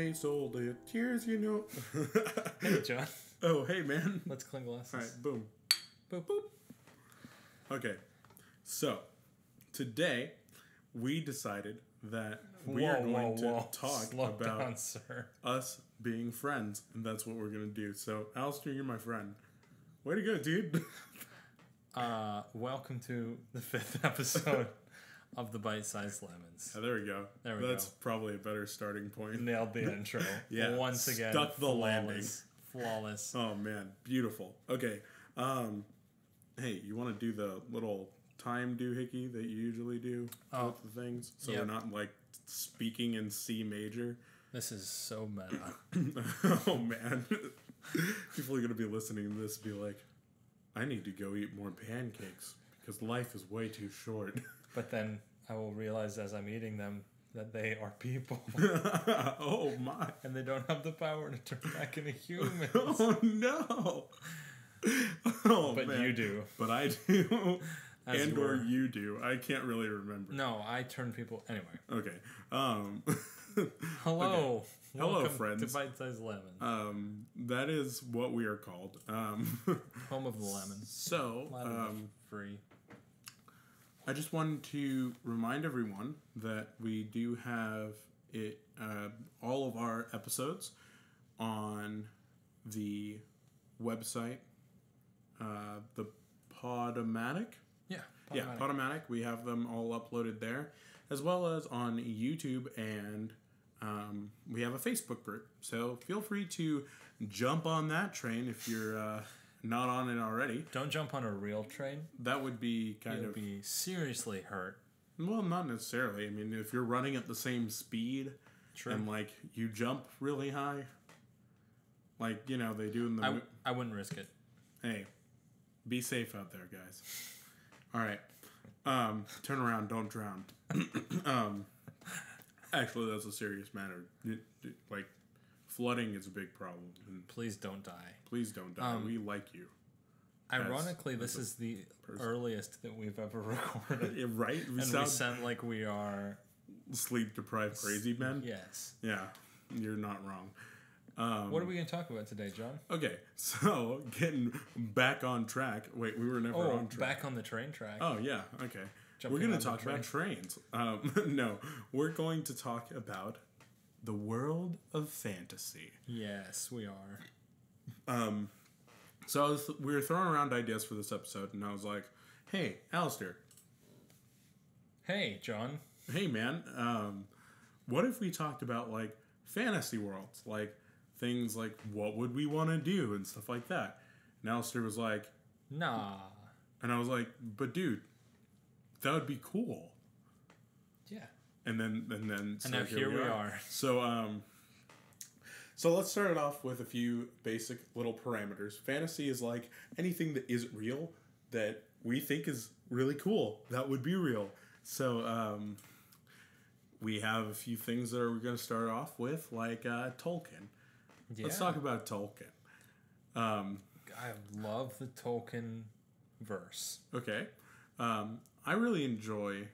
face all the tears, you know. Hey, John. Oh, hey, man. Let's clean glasses. All right, boom. Boop, boop. Okay, so today we decided that we are going to talk Slow about down, sir. us being friends, and that's what we're going to do. So, Alistair, you're my friend. Way to go, dude. Welcome to the 5th episode of the Bite-Sized Lemons. Oh, there we go. That's probably a better starting point. Nailed the intro. Yeah. Once again, Stuck the landing. Flawless. Oh, man. Beautiful. Okay. Hey, you want to do the little time doohickey that you usually do with the things? So we're not, like, speaking in C major. This is so meta. Oh, man. People are going to be listening to this and be like, I need to go eat more pancakes because life is way too short. But then I will realize as I'm eating them that they are people. Oh, my. And they don't have the power to turn back into humans. Oh, no. Oh, but man. you do. But I do. As and or you do. I can't really remember. No, I turn people... Anyway. Okay. Hello. Okay. Hello, Welcome friends. to Bite-Sized Lemon. That is what we are called. Home of the lemon. So, free. I just wanted to remind everyone that we do have it, all of our episodes on the website, the Podomatic. Yeah. Yeah, Podomatic. We have them all uploaded there, as well as on YouTube, and we have a Facebook group. So feel free to jump on that train if you're not on it already. Don't jump on a real train. That would be You'll be seriously hurt. Well, not necessarily. I mean, if you're running at the same speed and, like, you jump really high, like, you know, they do in the... I wouldn't risk it. Hey, be safe out there, guys. All right. Turn around, don't drown. Actually, that's a serious matter. Like, flooding is a big problem. Please don't die. Please don't die. We like you. Ironically, this is the earliest that we've ever recorded. Yeah, right? We sound like we are... sleep-deprived crazy men? Yes. Yeah, you're not wrong. What are we going to talk about today, John? Okay, so getting back on track. Wait, we were never on track. Back on the train track. Oh, yeah, okay. We're going to talk about trains. No, we're going to talk about the world of fantasy. Yes, we are. So we were throwing around ideas for this episode, and I was like, hey, Alistair. Hey, John. Hey, man. What if we talked about, like, fantasy worlds? Like, things like, what would we want to do and stuff like that. And Alistair was like, nah. And I was like, but dude, that would be cool. Yeah. And now here we are. So let's start it off with a few basic little parameters. Fantasy is like anything that isn't real that we think is really cool. That would be real. So we have a few things that we're going to start off with, like Tolkien. Yeah. Let's talk about Tolkien. I love the Tolkien verse. Okay. I really enjoy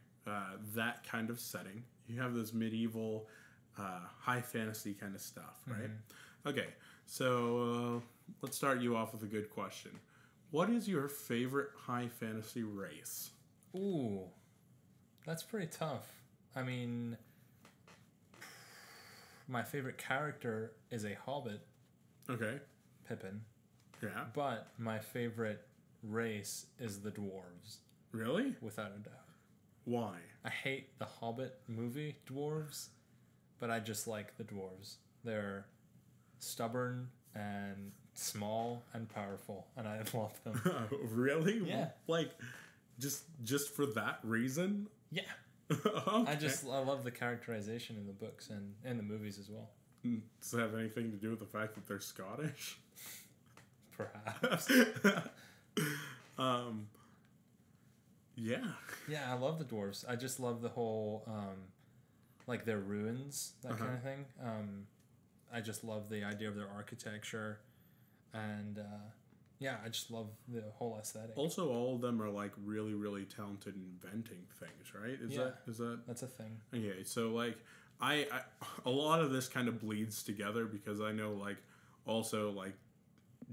that kind of setting. You have this medieval, high fantasy kind of stuff, right? Mm-hmm. Okay, so let's start you off with a good question. What is your favorite high fantasy race? Ooh, that's pretty tough. I mean, my favorite character is a hobbit. Okay. Pippin. Yeah. But my favorite race is the dwarves. Really? Without a doubt. Why? I hate the Hobbit movie dwarves, but I just like the dwarves. They're stubborn and small and powerful, and I love them. Really? Yeah. Like, just for that reason? Yeah. Okay. I love the characterization in the books and in the movies as well. Does it have anything to do with the fact that they're Scottish? Perhaps. Yeah. Yeah, I love the dwarves. I just love the whole, like their ruins, that kind of thing. I just love the idea of their architecture, and yeah, I just love the whole aesthetic. Also, all of them are like really, really talented inventing things, right? Is that that's a thing. Okay, so like I a lot of this kind of bleeds together because I know like also like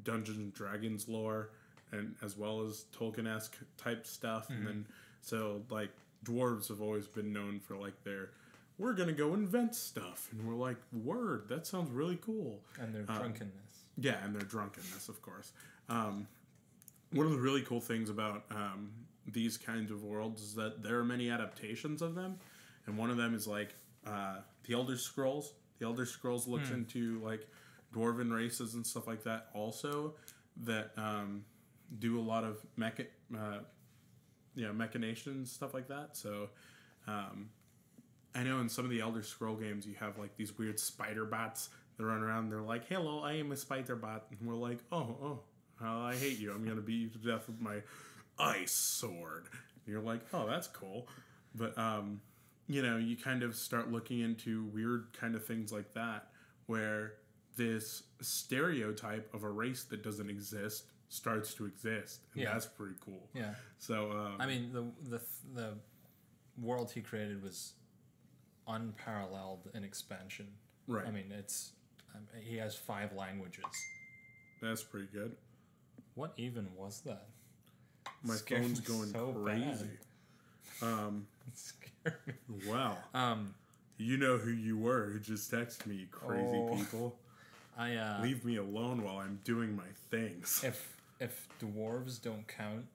Dungeons and Dragons lore and as well as Tolkien-esque type stuff, and then so like dwarves have always been known for like their we're gonna go invent stuff, and we're like word that sounds really cool, And their drunkenness. yeah, and their drunkenness, of course. One of the really cool things about these kinds of worlds is that there are many adaptations of them, and one of them is like the Elder Scrolls. The Elder Scrolls looks into like dwarven races and stuff like that also that do a lot of machinations, stuff like that. So I know in some of the Elder Scroll games you have like these weird spider bots that run around and they're like, hello, I am a spider bot, and we're like, oh, I hate you, I'm gonna beat you to death with my ice sword. And you're like, oh, that's cool. But you kind of start looking into weird kind of things like that where this stereotype of a race that doesn't exist starts to exist, and that's pretty cool. Yeah. So I mean, the world he created was unparalleled in expansion. Right. I mean, he has 5 languages. That's pretty good. What even was that? My phone's going so crazy. It scared me. Wow. You know who you were who just texted me, you crazy people. Leave me alone while I'm doing my things. If dwarves don't count,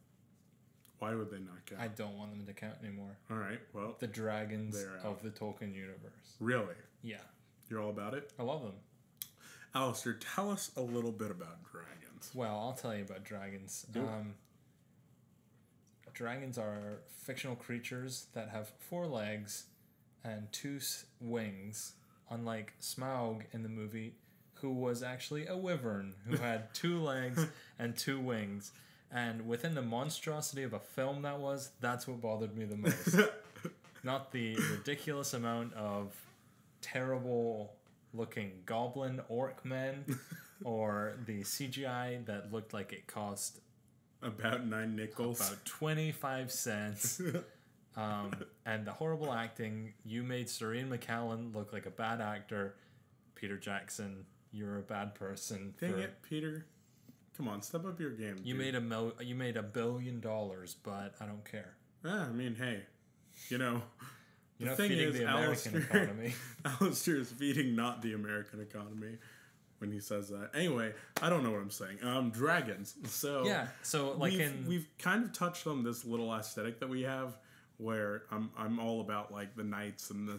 why would they not count? I don't want them to count anymore. All right, well, The dragons of the Tolkien universe. Really? Yeah. You're all about it? I love them. Alistair, tell us a little bit about dragons. Well, I'll tell you about dragons. Dragons are fictional creatures that have 4 legs and 2 wings, unlike Smaug in the movie, who was actually a wyvern who had 2 legs and 2 wings. And within the monstrosity of a film that's what bothered me the most. Not the ridiculous amount of terrible looking goblin orc men or the CGI that looked like it cost about 9 nickels, about 25 cents. And the horrible acting. You made Serene McCallum look like a bad actor. Peter Jackson, you're a bad person. Dang it, Peter. Come on, step up your game. You made $1 billion, but I don't care. I mean, hey, you're not feeding the American economy. Alistair is feeding not the American economy when he says that. Anyway, I don't know what I'm saying. Dragons. So yeah. So like we've kind of touched on this little aesthetic that we have, where I'm all about like the knights and the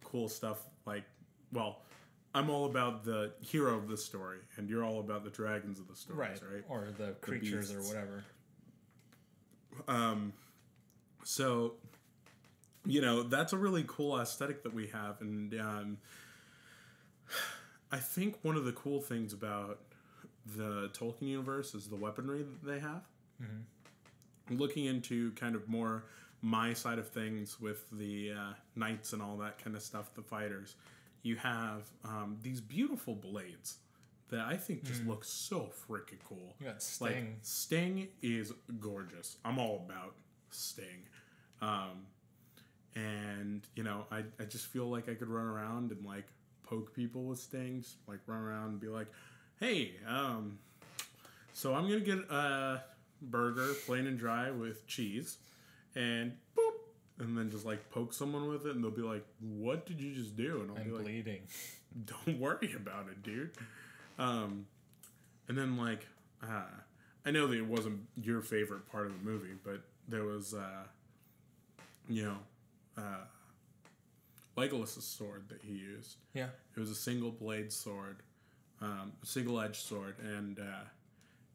cool stuff. Like, well, I'm all about the hero of the story, and you're all about the dragons of the stories, right? Or the creatures or whatever. So, that's a really cool aesthetic that we have, and I think one of the cool things about the Tolkien universe is the weaponry that they have. Mm-hmm. Looking into kind of more my side of things with the knights and all that kind of stuff, the fighters. You have these beautiful blades that I think just look so freaking cool. You got Sting. Like, Sting is gorgeous. I'm all about Sting. And, I just feel like I could run around and, like, poke people with Stings. Like, run around and be like, hey, so I'm going to get a burger, plain and dry, with cheese. And boop. And then just like poke someone with it, and they'll be like, "What did you just do?" And I'll be like, bleeding. Don't worry about it, dude. And then like, I know that it wasn't your favorite part of the movie, but there was, Legolas's sword that he used. Yeah, it was a single blade sword, single edged sword, and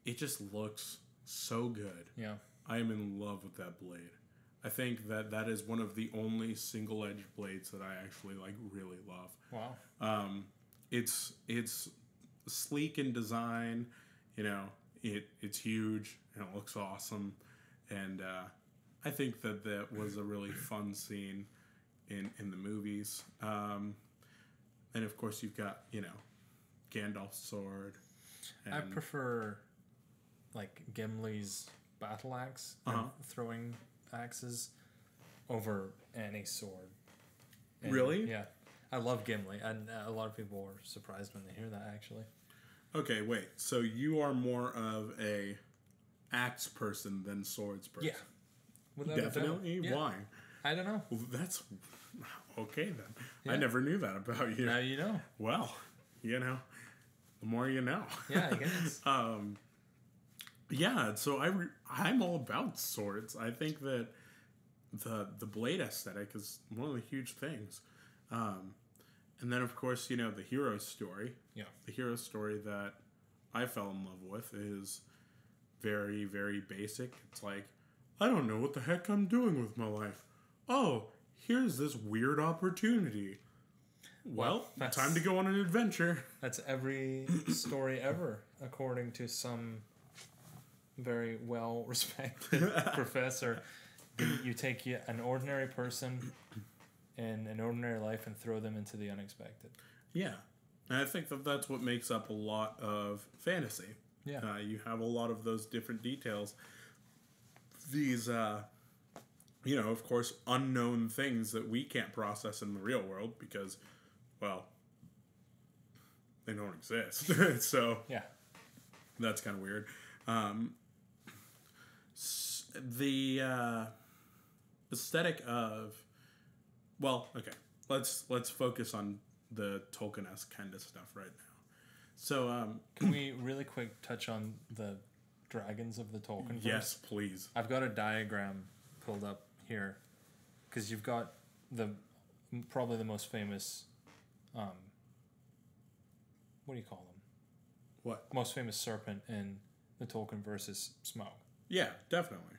it just looks so good. Yeah, I am in love with that blade. I think that is one of the only single-edged blades that I actually like really love. Wow. It's sleek in design, it's huge and it looks awesome, and I think that was a really fun scene in the movies. And of course you've got Gandalf's sword. And I prefer like Gimli's battle axe and throwing axes over any sword. And, really? Yeah. I love Gimli, and a lot of people were surprised when they hear that. Actually, Okay, wait. So you are more of a axe person than swords person? yeah, without a doubt. Definitely. Yeah. Why? I don't know. Well, that's okay then. Yeah. I never knew that about you. Now you know. Well, you know, the more you know. Yeah, I guess. Yeah, so I'm all about swords. I think that the blade aesthetic is one of the huge things. And then, of course, you know, the hero story. Yeah. The hero story that I fell in love with is very, very basic. It's like, I don't know what the heck I'm doing with my life. Oh, here's this weird opportunity. Well, time to go on an adventure. That's every story ever, according to some very well-respected professor. You take an ordinary person in an ordinary life and throw them into the unexpected. Yeah. And I think that that's what makes up a lot of fantasy. Yeah. You have a lot of those different details. These, you know, of course, unknown things that we can't process in the real world because, well, they don't exist. So, yeah, that's kind of weird. The aesthetic of, well, okay, let's focus on the Tolkien-esque kind of stuff right now. So, can we really quick touch on the dragons of the Tolkien? Yes, please. I've got a diagram pulled up here because you've got probably the most famous. What do you call them? What? Most famous serpent in the Tolkien versus Smaug. Yeah, definitely.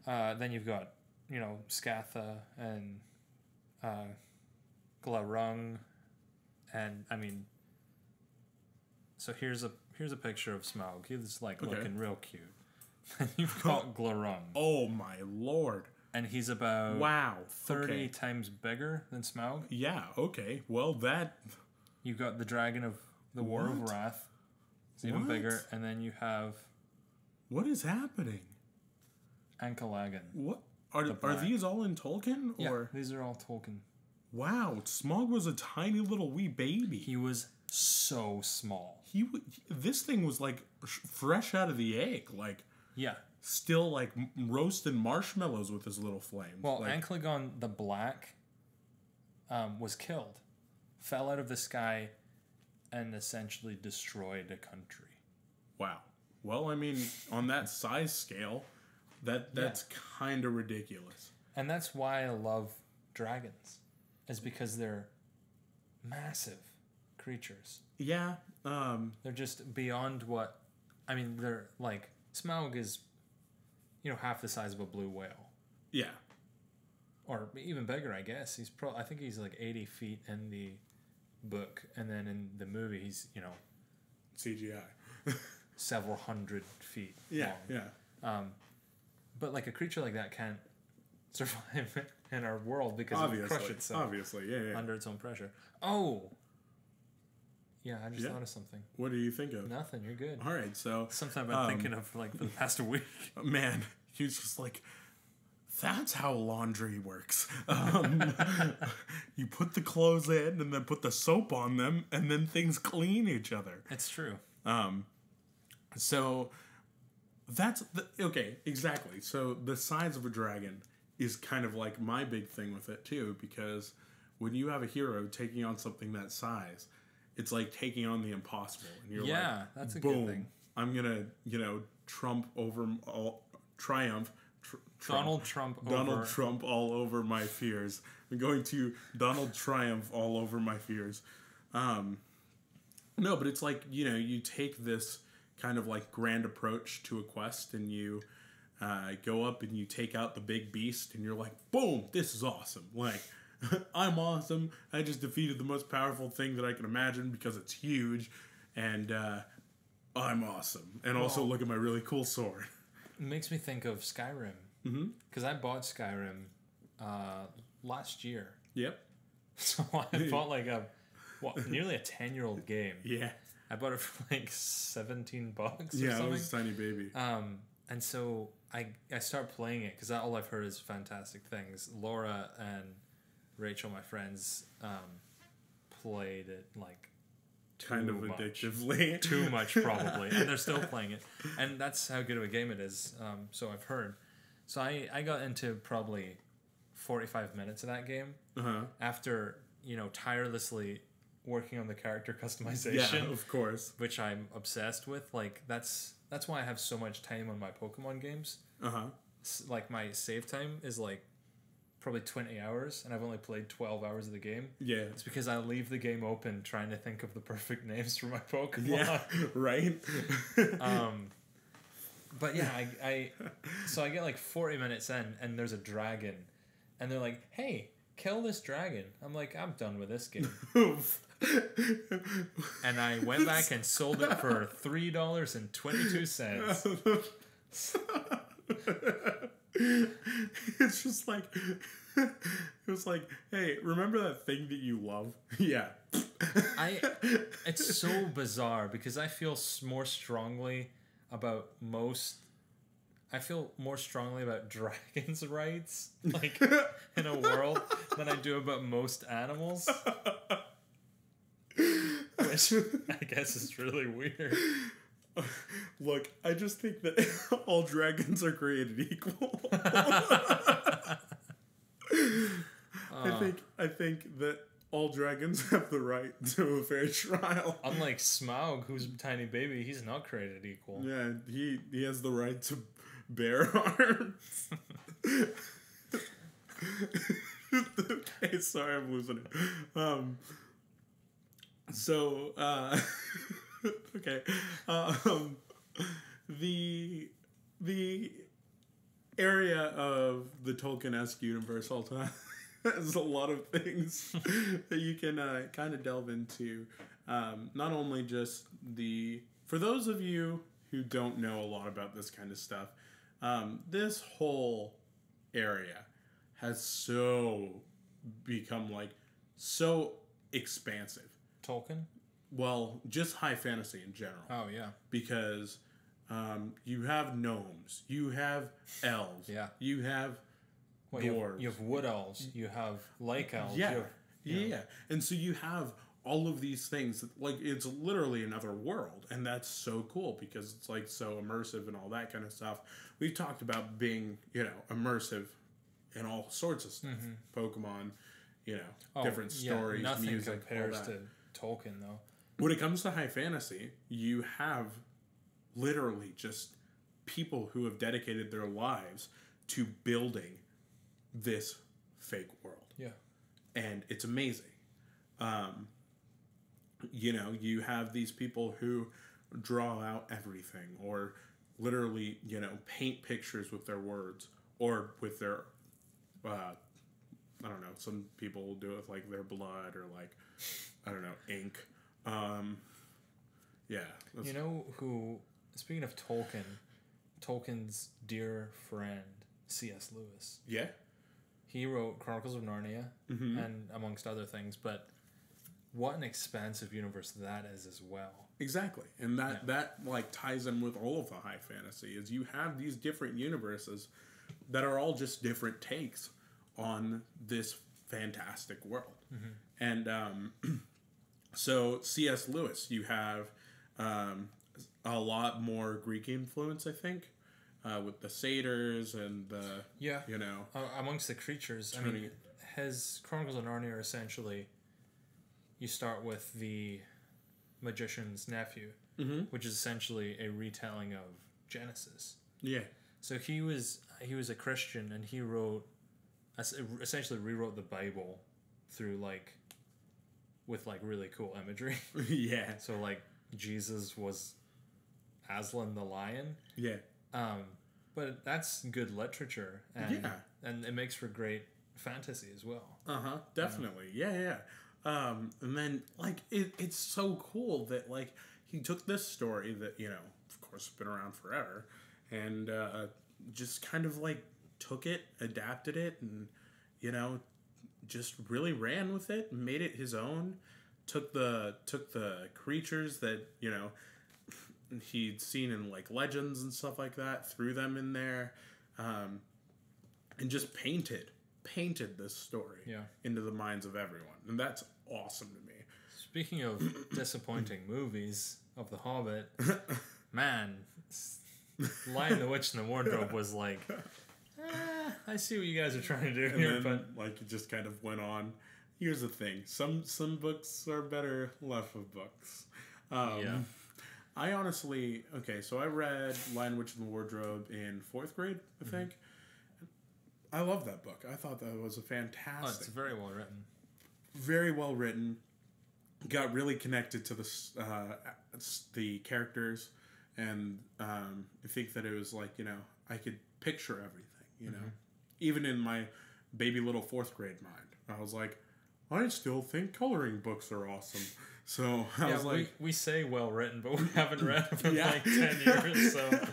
Then you've got, you know, Scatha and Glaurung, and I mean, so here's a picture of Smaug. He's like looking real cute. You've got Glaurung. Oh my lord! And he's about 30 times bigger than Smaug. Yeah. Okay. Well, that You've got the Dragon of the War of Wrath. It's even bigger, and then you have what is happening? Ankalagan. What are these all in Tolkien? Yeah, Or these are all Tolkien. wow, Smaug was a tiny little wee baby. He was so small. This thing was like fresh out of the egg, like Yeah. still like roasting marshmallows with his little flames. Well, like, Ankalagan the Black was killed, fell out of the sky, and essentially destroyed a country. wow. Well, I mean, on that size scale, that's kind of ridiculous. And that's why I love dragons, is because they're massive creatures. Yeah. They're just beyond what... I mean, they're like... Smaug is, you know, half the size of a blue whale. Yeah. Or even bigger, I guess. I think he's like 80 feet in the book. And then in the movie, he's, you know... CGI. several hundred feet Yeah, long. yeah. But like a creature like that can't survive in our world because it would crush itself. Obviously, yeah. Under its own pressure. Oh! Yeah, I just thought of something. What do you think of? Nothing, you're good. All right, so... Something I've been thinking of like for the past week. Man, he was just like, that's how laundry works. You put the clothes in and then put the soap on them and then things clean each other. It's true. So that's okay, exactly. So the size of a dragon is kind of like my big thing with it too, because when you have a hero taking on something that size, it's like taking on the impossible. And you're like, that's a boom, good thing. I'm gonna, triumph. Donald Trump all over my fears. I'm going to Donald Triumph all over my fears. No, but it's like, you take this kind of like grand approach to a quest and you go up and you take out the big beast and you're like, boom, this is awesome. Like, I'm awesome. I just defeated the most powerful thing that I can imagine because it's huge and I'm awesome. And also look at my really cool sword. It makes me think of Skyrim. Because I bought Skyrim last year. Yep. So I bought like nearly a 10-year-old game. Yeah. I bought it for like $17 or something. Yeah, it was a tiny baby. And so I start playing it because all I've heard is fantastic things. Laura and Rachel, my friends, played it like kind of addictively. Too much, probably. And they're still playing it. And that's how good of a game it is, so I've heard. So I got into probably 45 minutes of that game after, tirelessly working on the character customization. Yeah, of course. Which I'm obsessed with. Like, that's why I have so much time on my Pokemon games. Like, my save time is, like, probably 20 hours, and I've only played 12 hours of the game. Yeah. It's because I leave the game open trying to think of the perfect names for my Pokemon. Yeah, right? But yeah, so I get like 40 minutes in, and there's a dragon, and they're like, hey, kill this dragon. I'm like, I'm done with this game. And I went back and sold it for $3.22. It's just like, it was like, hey, remember that thing that you love? Yeah. It's so bizarre because I feel more strongly about dragons' rights, like, in a world than I do about most animals. Which I guess is really weird. Look, I just think that all dragons are created equal. I think that all dragons have the right to a fair trial. Unlike Smaug, who's a tiny baby, he's not created equal. Yeah, he has the right to bear arms. Okay, sorry, I'm losing it. Okay. The area of the Tolkien-esque universe all time has a lot of things that you can kind of delve into. Not only just for those of you who don't know a lot about this kind of stuff, this whole area has become like so expansive. Tolkien? Well, just high fantasy in general. Oh, yeah. Because you have gnomes, you have elves, you have dwarves. You have wood elves, you have lake elves. Yeah. And so you have all of these things, like, it's literally another world, and that's so cool because it's, like, so immersive and all that kind of stuff. We've talked about being, immersive in all sorts of stuff. Pokemon, different stories, nothing music, compares to Tolkien, though. When it comes to high fantasy, you have literally just people who have dedicated their lives to building this fake world. Yeah. And it's amazing. You have these people who draw out everything or literally, paint pictures with their words or with their, I don't know, some people will do it with, like, their blood or, like, I don't know, ink. You know who, speaking of Tolkien's dear friend, C.S. Lewis. Yeah. He wrote Chronicles of Narnia and amongst other things, but what an expansive universe that is as well. Exactly. And that like ties in with all of the high fantasy is you have these different universes that are all just different takes on this fantastic world. And so C.S. Lewis, you have a lot more Greek influence, I think, with the satyrs and the, amongst the creatures. I mean, his Chronicles of Narnia are essentially, you start with the magician's nephew, which is essentially a retelling of Genesis. Yeah. So he was a Christian, and he essentially rewrote the Bible through with really cool imagery. Yeah. So Jesus was Aslan the lion. Yeah. But that's good literature, and it makes for great fantasy as well. Definitely. Yeah. And then it's so cool that he took this story that of course been around forever, and just kind of took it, adapted it, and just really ran with it and made it his own. Took the creatures that he'd seen in legends and stuff like that, threw them in there, and just painted this story into the minds of everyone, and that's awesome to me. Speaking of disappointing movies of The Hobbit, man, Lion, the Witch, and the Wardrobe was like, I see what you guys are trying to do here, then, but like, it just kind of went on. Here's the thing: some books are better left of books. yeah. I honestly, so I read Lion, Witch, and the Wardrobe in 4th grade, I think. I love that book. I thought that was a fantastic. Oh, it's very well written. Very well written. Got really connected to the characters, and I think that it was like, I could picture everything, know. Even in my baby little 4th grade mind, I was like, I still think coloring books are awesome. So I was like, we say well written, but we haven't read them in like 10 years. So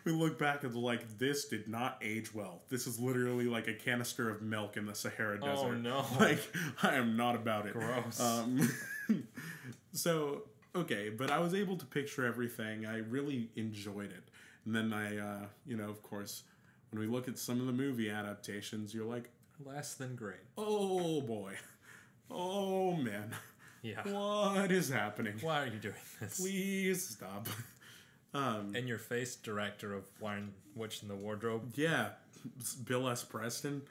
we look back and like, this did not age well. This is literally like a canister of milk in the Sahara Desert. Oh no! Like, I am not about it. Gross. So but I was able to picture everything. I really enjoyed it. And then I, of course, when we look at some of the movie adaptations, you're like, less than great. Oh boy. Oh man. Yeah. What is happening? Why are you doing this? Please stop. In your face, director of Lion, Witch, and the Wardrobe. Yeah. Bill S. Preston.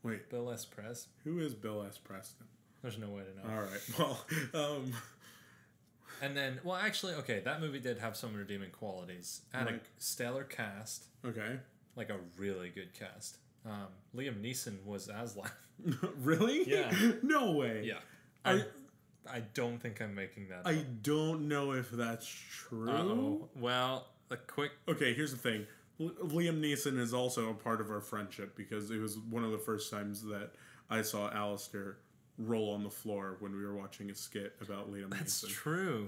Wait. Bill S. Press? Who is Bill S. Preston? There's no way to know. All right. Well, And then, well, actually, that movie did have some redeeming qualities. Had a stellar cast. Okay. Like a really good cast. Liam Neeson was Aslan. Really? Yeah. No way. Yeah. I don't think I'm making that I up. don't know if that's true. Uh-oh. Well, a quick... Okay, here's the thing. Liam Neeson is also a part of our friendship because it was one of the first times that I saw Alistair roll on the floor when we were watching a skit about Liam Neeson. That's true.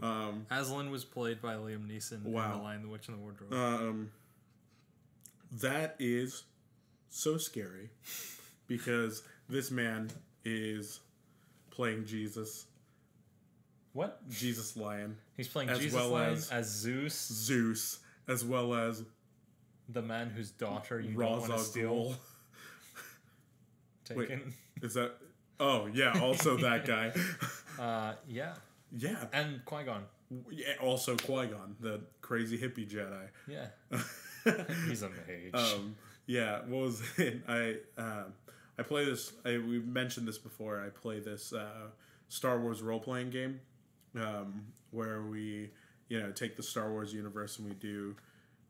Aslan was played by Liam Neeson in The Lion, the Witch, and the Wardrobe. That is so scary because this man is playing Jesus. What? Jesus Lion. He's playing Jesus Lion as Zeus. Zeus, as well as the man whose daughter you don't want to steal. Taken. Wait, is that... Oh, yeah, also that guy. Yeah. Yeah. And Qui-Gon. Yeah, also Qui-Gon, the crazy hippie Jedi. Yeah. He's a mage. Yeah, what was it? I play this... we mentioned this before. I play this Star Wars role-playing game where we, take the Star Wars universe and we do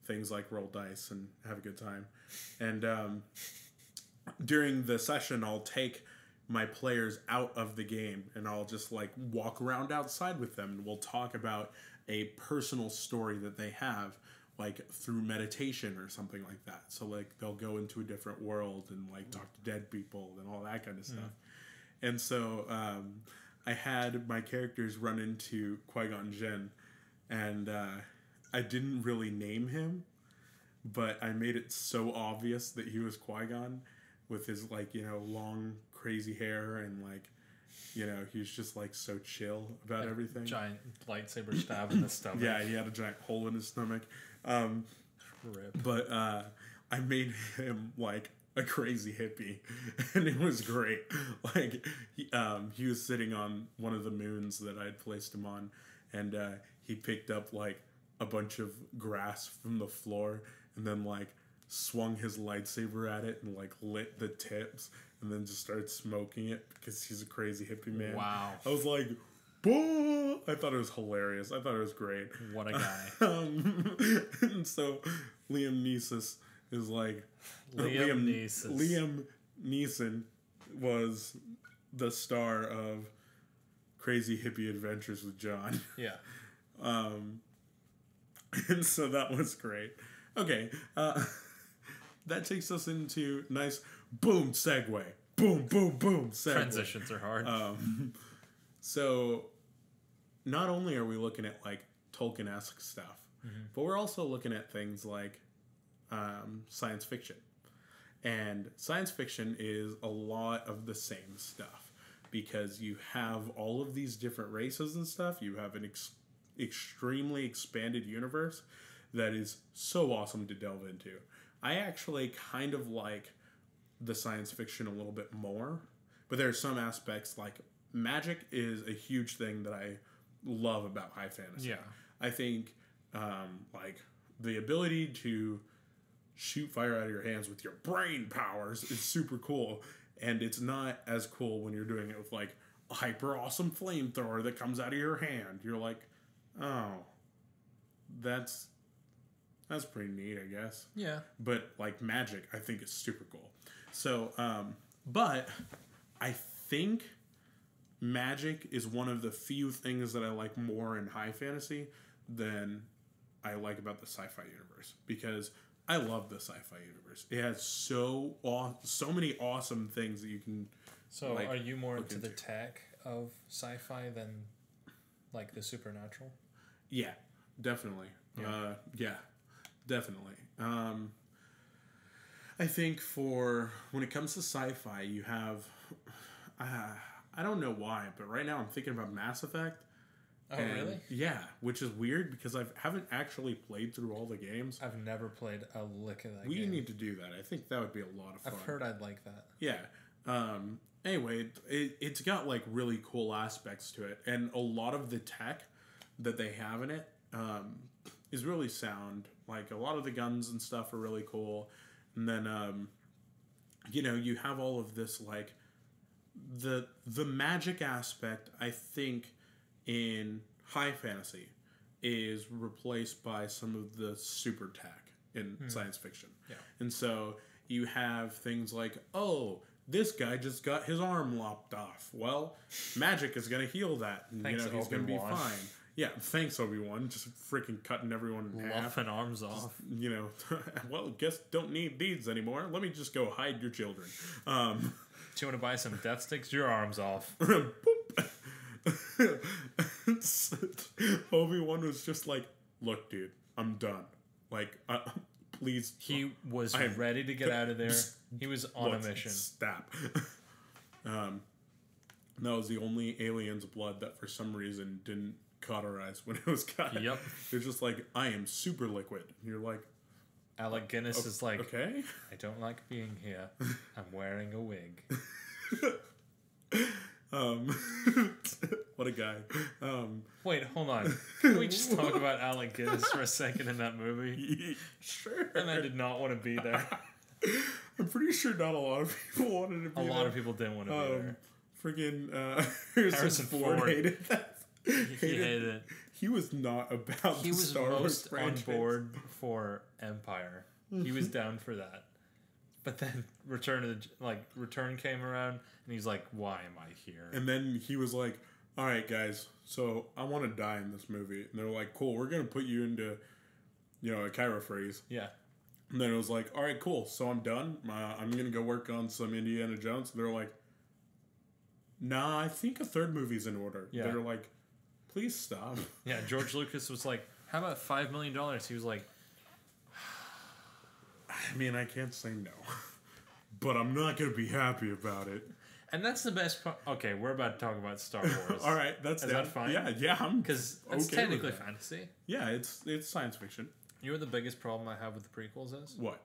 things like roll dice and have a good time. And during the session, I'll take my players out of the game and I'll just like walk around outside with them and we'll talk about a personal story that they have, like through meditation or something like that. So like they'll go into a different world and like talk to dead people and all that kind of stuff. And so I had my characters run into Qui-Gon Jinn, and I didn't really name him, but I made it so obvious that he was Qui-Gon with his like, long crazy hair and like, he was just like so chill about everything. Giant lightsaber stab in the stomach. Yeah, he had a giant hole in his stomach. Rip. But I made him like a crazy hippie, and it was great. Like he was sitting on one of the moons that I'd placed him on, and he picked up like a bunch of grass from the floor, and then like swung his lightsaber at it and like lit the tips, and then just started smoking it because he's a crazy hippie man. Wow! I was like, "Boom!" I thought it was hilarious. I thought it was great. What a guy! And so Liam Neeson is like. Liam Neeson was the star of Crazy Hippie Adventures with John. Yeah. And so that was great. Okay. That takes us into nice boom segue. Boom, boom, boom segue. Transitions are hard. So not only are we looking at like Tolkien-esque stuff, but we're also looking at things like science fiction. And science fiction is a lot of the same stuff because you have all of these different races and stuff. You have an extremely expanded universe that is so awesome to delve into. I actually kind of like the science fiction a little bit more, but there are some aspects like magic is a huge thing that I love about high fantasy. Yeah. I think like the ability to shoot fire out of your hands with your brain powers is super cool, and it's not as cool when you're doing it with like a hyper awesome flamethrower that comes out of your hand. You're like, oh, that's pretty neat, I guess. Yeah. But like magic, I think is super cool. So, but I think magic is one of the few things that I like more in high fantasy than I like about the sci-fi universe, because I love the sci-fi universe. It has so many awesome things that you can. So, like, are you more into the tech of sci-fi than like the supernatural? Yeah, definitely. Yeah, definitely. I think for when it comes to sci-fi, you have. I don't know why, but right now I'm thinking about Mass Effect. Oh, really? Yeah, which is weird because I haven't actually played through all the games. I've never played a lick of that game. We need to do that. I think that would be a lot of fun. I've heard I'd like that. Yeah. Anyway, it's got like really cool aspects to it, and a lot of the tech that they have in it is really sound. Like a lot of the guns and stuff are really cool, and then you have all of this like the magic aspect. I think in high fantasy is replaced by some of the super tech in science fiction. Yeah. And so you have things like, oh, this guy just got his arm lopped off. Well, magic is going to heal that. And, Thanks, he's going to be Obi-Wan. fine. Yeah, thanks, Obi-Wan. Just freaking cutting everyone in half. Lopping arms off. Well, guess don't need these anymore. Let me just go hide your children. Do you want to buy some death sticks? Your arm's off. Obi-Wan was just like, look, dude, I'm done. Like, please. He was ready to get out of there. He was on a mission. Stop. That was the only alien's blood that for some reason didn't cauterize when it was cut. Yep. They're just like, I am super liquid. And you're like, Alec Guinness is like, okay. I don't like being here. I'm wearing a wig. What a guy. Wait, hold on. Can we just talk about Alec Guinness for a second in that movie? Sure. And I did not want to be there. I'm pretty sure not a lot of people wanted to be there. A lot of people didn't want to be there. Friggin' Harrison Ford hated that. He hated it. He was not about He the was Star Wars most on franchise. board for Empire. He was down for that. But then Return came around, and he's like, "Why am I here?" And then he was like, "All right, guys, so I want to die in this movie." And they're like, "Cool, we're gonna put you into, a Cairo freeze." Yeah. And then it was like, "All right, cool, so I'm done. I'm gonna go work on some Indiana Jones." And they're like, "Nah, I think a third movie's in order." Yeah. They're like, "Please stop." Yeah. George Lucas was like, "How about $5 million?" He was like, I mean, I can't say no, but I'm not gonna be happy about it. and that's the best part. Okay, we're about to talk about Star Wars. All right, that's Is that fine? Yeah, I'm Because it's okay technically with that. fantasy. Yeah, it's science fiction. You know what the biggest problem I have with the prequels is? What?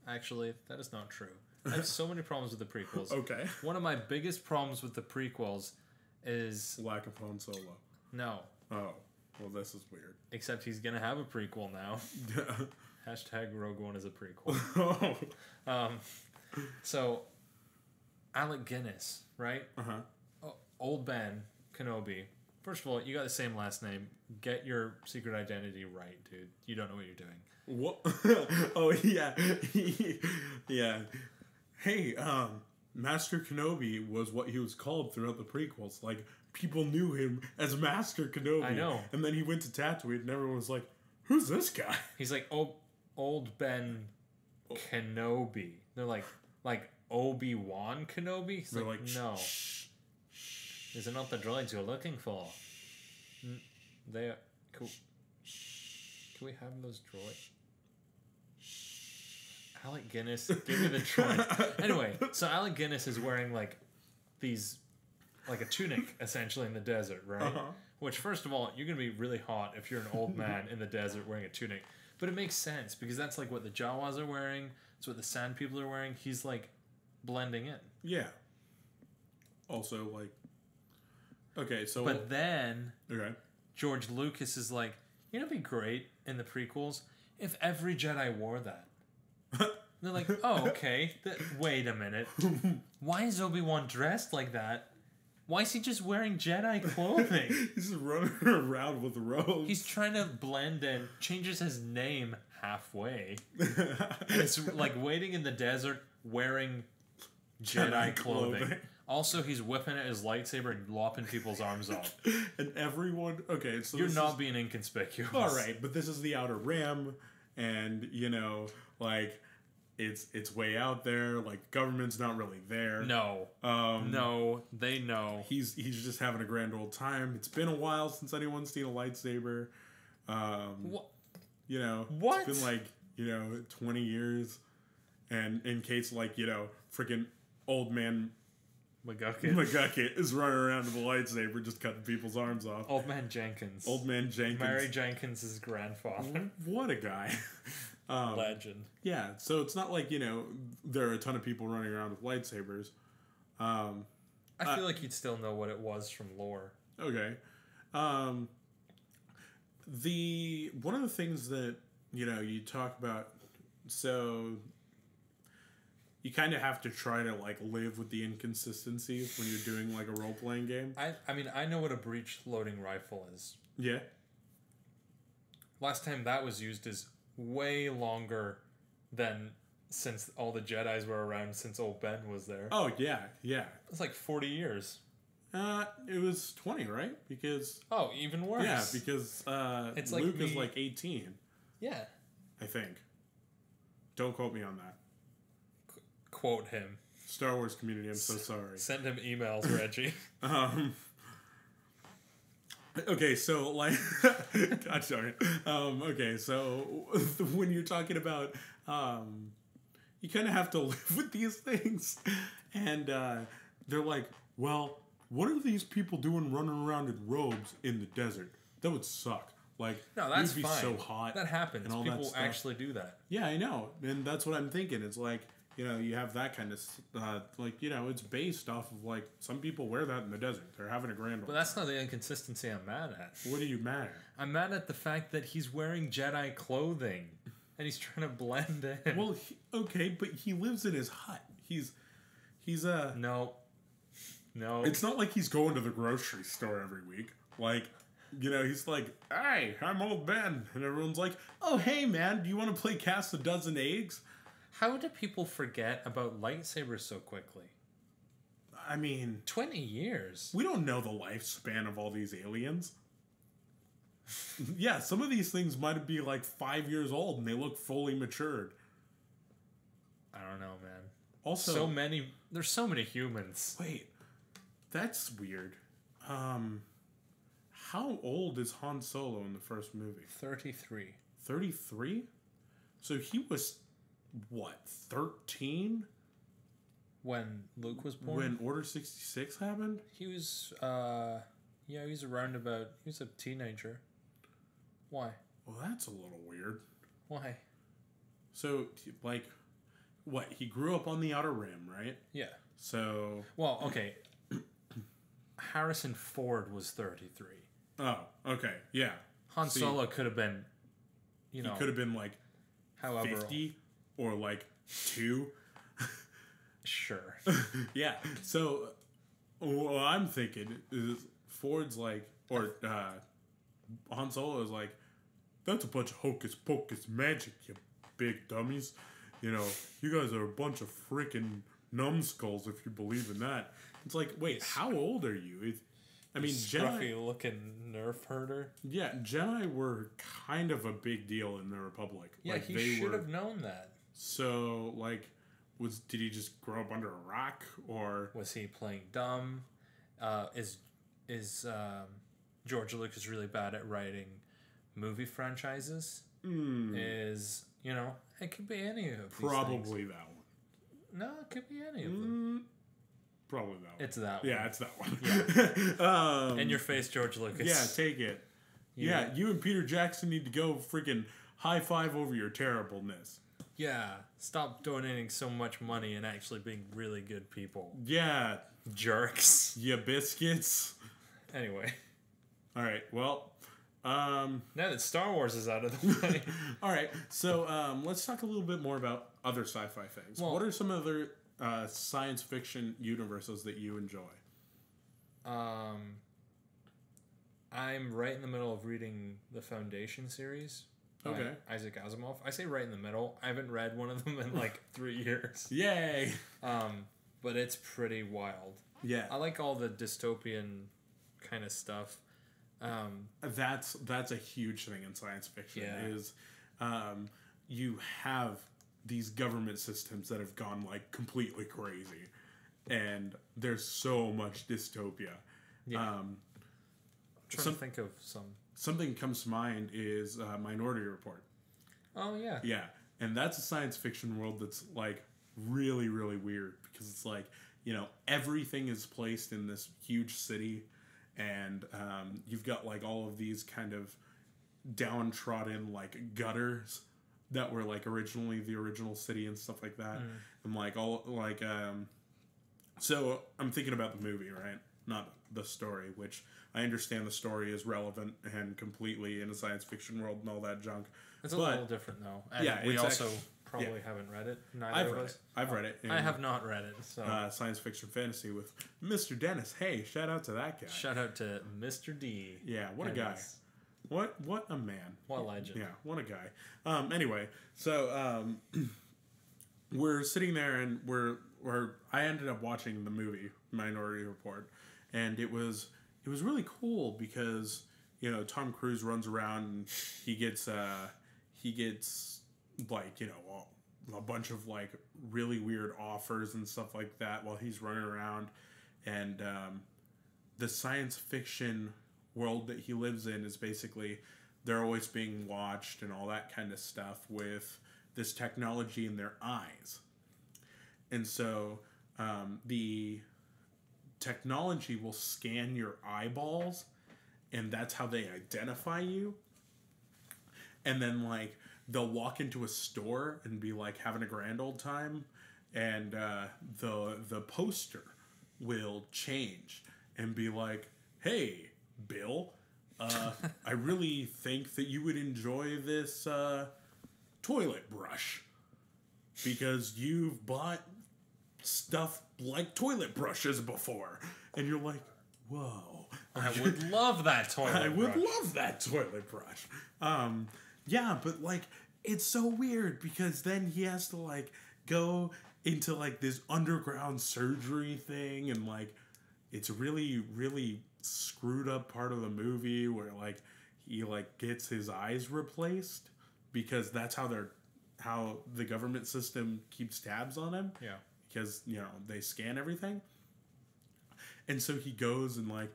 Actually, that is not true. I have so many problems with the prequels. Okay. One of my biggest problems with the prequels is Lack of Han Solo. no. Oh, well, this is weird. Except he's gonna have a prequel now. Hashtag Rogue One is a prequel. Oh. So, Alec Guinness, right? Uh-huh. Old Ben Kenobi. First of all, you got the same last name. Get your secret identity right, dude. You don't know what you're doing. What? Oh, yeah. Yeah. Hey, Master Kenobi was what he was called throughout the prequels. Like, people knew him as Master Kenobi. I know. And then he went to Tatooine and everyone was like, who's this guy? He's like, Old Ben Kenobi. They're like Obi-Wan Kenobi? He's They're like, like, no. shh. These are not the droids you're looking for. They are... Can we have those droids? Alec Guinness, give me the droid. Anyway, so Alec Guinness is wearing like these... like a tunic, essentially, in the desert, right? Uh-huh. Which, first of all, you're going to be really hot if you're an old man in the desert wearing a tunic. But it makes sense, because that's like what the Jawas are wearing. It's what the Sand People are wearing. He's like blending in. Yeah. Also, like, Okay, so But then okay. George Lucas is like, you know, it'd be great in the prequels if every Jedi wore that. They're like, oh, okay. Wait a minute. Why is Obi-Wan dressed like that? Why is he just wearing Jedi clothing? He's just running around with robes. He's trying to blend in, changes his name halfway. And it's like waiting in the desert wearing Jedi clothing. Also, he's whipping at his lightsaber and lopping people's arms off. And everyone... Okay, so you're not being inconspicuous. Alright, but this is the Outer Rim, and, you know, like... It's way out there. Like, government's not really there. No. No, they know. He's just having a grand old time. It's been a while since anyone's seen a lightsaber. What? You know, what? It's been like, you know, 20 years. And in case, like, you know, freaking old man McGucket is running around with a lightsaber just cutting people's arms off. Old man Jenkins. Mary Jenkins' grandfather. What a guy. Legend. Yeah, so it's not like, you know, there are a ton of people running around with lightsabers. I feel like you'd still know what it was from lore. Okay. One of the things that, you know, you talk about, so you kind of have to try to, like, live with the inconsistencies when you're doing, like, a role-playing game. I mean, I know what a breech loading rifle is. Yeah. Last time that was used is way longer than since all the Jedis were around since old Ben was there. Oh, yeah, yeah. It's like 40 years. It was 20, right? Because... Oh, even worse. Yeah, because it's Luke like is like 18. Yeah. I think. Don't quote me on that. Quote him. Star Wars community, I'm so sorry. Send him emails, Reggie. Okay, so, like... God, sorry. Okay, so when you're talking about... you kind of have to live with these things. And they're like, well, what are these people doing running around in robes in the desert? That would suck. Like, no, that's it would be fine. so hot. That happens. And all People that actually do that. Yeah, I know. And that's what I'm thinking. It's like, you know, you have that kind of, like, you know, it's based off of, like, some people wear that in the desert. They're having a grand old But that's not the inconsistency I'm mad at. What are you mad at? I'm mad at the fact that he's wearing Jedi clothing. And he's trying to blend in. Well, okay, but he lives in his hut. He's No. It's not like he's going to the grocery store every week. Like, you know, he's like, hey, I'm old Ben. And everyone's like, oh, hey, man, do you want to play Cast a Dozen Eggs? How do people forget about lightsabers so quickly? I mean... 20 years. We don't know the lifespan of all these aliens. Yeah, some of these things might be like 5 years old and they look fully matured. I don't know, man. Also... There's so many humans. Wait. That's weird. How old is Han Solo in the first movie? 33. 33? So he was... What, 13? When Luke was born? When Order 66 happened? He was, he was around about, he was a teenager. Why? Well, that's a little weird. Why? So, like, what, he grew up on the Outer Rim, right? Yeah. So... Well, okay. Harrison Ford was 33. Oh, okay, yeah. Han Solo could have been, you know... He could have been, like, however 50 or, like, 2. Sure. Yeah, so what I'm thinking is Ford's like, or Han Solo is like, that's a bunch of hocus pocus magic, you big dummies. You know, you guys are a bunch of freaking numbskulls if you believe in that. It's like, wait, how old are you? I mean, scruffy looking nerf herder. Yeah, Jedi were kind of a big deal in the Republic. Yeah, like, he should have known that. So, like, did he just grow up under a rock, or was he playing dumb? Is George Lucas really bad at writing movie franchises? Is, you know, it could be any of these probably things. That one. No, it could be any of them. Probably that one. It's that one. Yeah, it's that one. Yeah. In your face, George Lucas. Yeah, take it. Yeah, you and Peter Jackson need to go freaking high five over your terribleness. Yeah, stop donating so much money and actually being really good people. Yeah. Jerks. Ya biscuits. Anyway. All right. Well, now that Star Wars is out of the way. all right. So let's talk a little bit more about other sci-fi things. Well, what are some other science fiction universes that you enjoy? I'm right in the middle of reading the Foundation series. Okay. Isaac Asimov. I say right in the middle. I haven't read one of them in like 3 years. Yay! But it's pretty wild. Yeah. I like all the dystopian kind of stuff. That's a huge thing in science fiction. Yeah. Is you have these government systems that have gone like completely crazy, and there's so much dystopia. Yeah. I'm trying to think of some. Something comes to mind is Minority Report. Oh yeah. Yeah, and that's a science fiction world that's like really, really weird because it's like, you know, everything is placed in this huge city, and you've got like all of these kind of downtrodden like gutters that were like originally the original city and stuff like that, and like all like so I'm thinking about the movie, right? Not the story, which I understand the story is relevant and completely in a science fiction world and all that junk. It's a little different though. And yeah, we also probably haven't read it. Neither of us. I've read it. I have not read it. So science fiction fantasy with Mr. Dennis. Hey, shout out to that guy. Shout out to Mr. D. Yeah, what a guy. What a man. What a legend. Yeah, what a guy. Anyway, so we're sitting there and I ended up watching the movie Minority Report, and it was really cool because, you know, Tom Cruise runs around and he gets like, you know, a bunch of like really weird offers and stuff like that while he's running around, and the science fiction world that he lives in is basically they're always being watched and all that kind of stuff with this technology in their eyes. And so the technology will scan your eyeballs, and that's how they identify you. And then like they'll walk into a store and be like having a grand old time, and the poster will change and be like, "Hey, Bill, I really think that you would enjoy this toilet brush because you've bought stuff like toilet brushes before." And you're like, whoa. I would love that toilet brush. I would love that toilet brush. Yeah, but like, it's so weird because then he has to like go into like this underground surgery thing, and like, it's really, really screwed up part of the movie where like he like gets his eyes replaced because that's how the government system keeps tabs on him. Yeah. Because, you know, they scan everything. And so he goes and like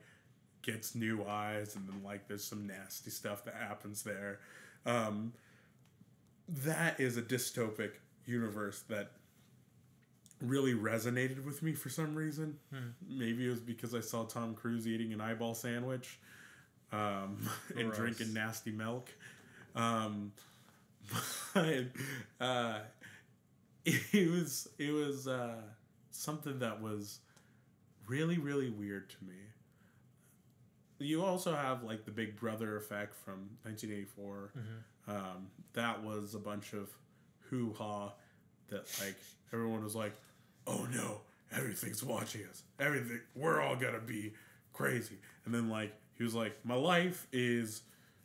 gets new eyes, and then like there's some nasty stuff that happens there. That is a dystopic universe that really resonated with me for some reason. Maybe it was because I saw Tom Cruise eating an eyeball sandwich and drinking nasty milk. But it was something that was really, really weird to me. You also have like the Big Brother effect from 1984. That was a bunch of hoo-ha that like everyone was like, "Oh no, everything's watching us. Everything, we're all gonna be crazy." And then like he was like, "My life is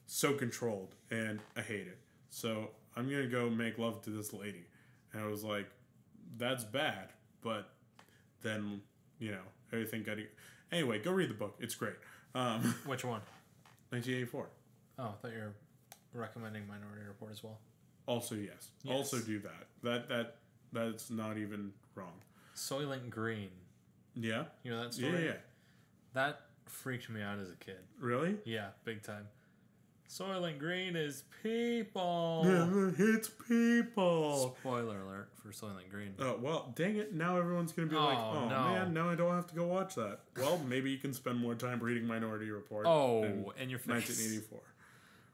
so controlled and I hate it. So I'm gonna go make love to this lady." And I was like, "That's bad." But then, you know, everything got... Anyway, go read the book. It's great. Which one? 1984. Oh, I thought you were recommending Minority Report as well. Also, yes. Also do that. That's not even wrong. Soylent Green. Yeah? You know that story? Yeah. That freaked me out as a kid. Really? Yeah, big time. Soylent Green is people. Yeah, it's people. Spoiler alert for Soylent Green. Oh, well, dang it. Now everyone's going to be like, oh, no. Man, now I don't have to go watch that. Well, maybe you can spend more time reading Minority Report. Oh, in your face.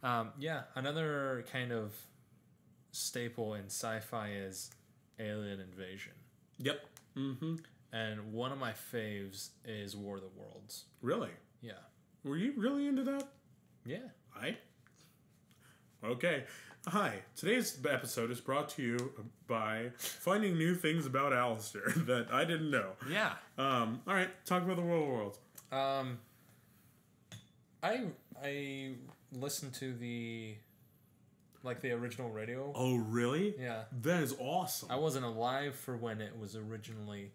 1984. Yeah, another kind of staple in sci-fi is alien invasion. Yep. Mm-hmm. And one of my faves is War of the Worlds. Really? Yeah. Were you really into that? Yeah. Okay. Hi. Today's episode is brought to you by finding new things about Alistair that I didn't know. Yeah. All right. Talk about the Worlds. I listened to the original radio. Oh, really? Yeah. That is awesome. I wasn't alive for when it was originally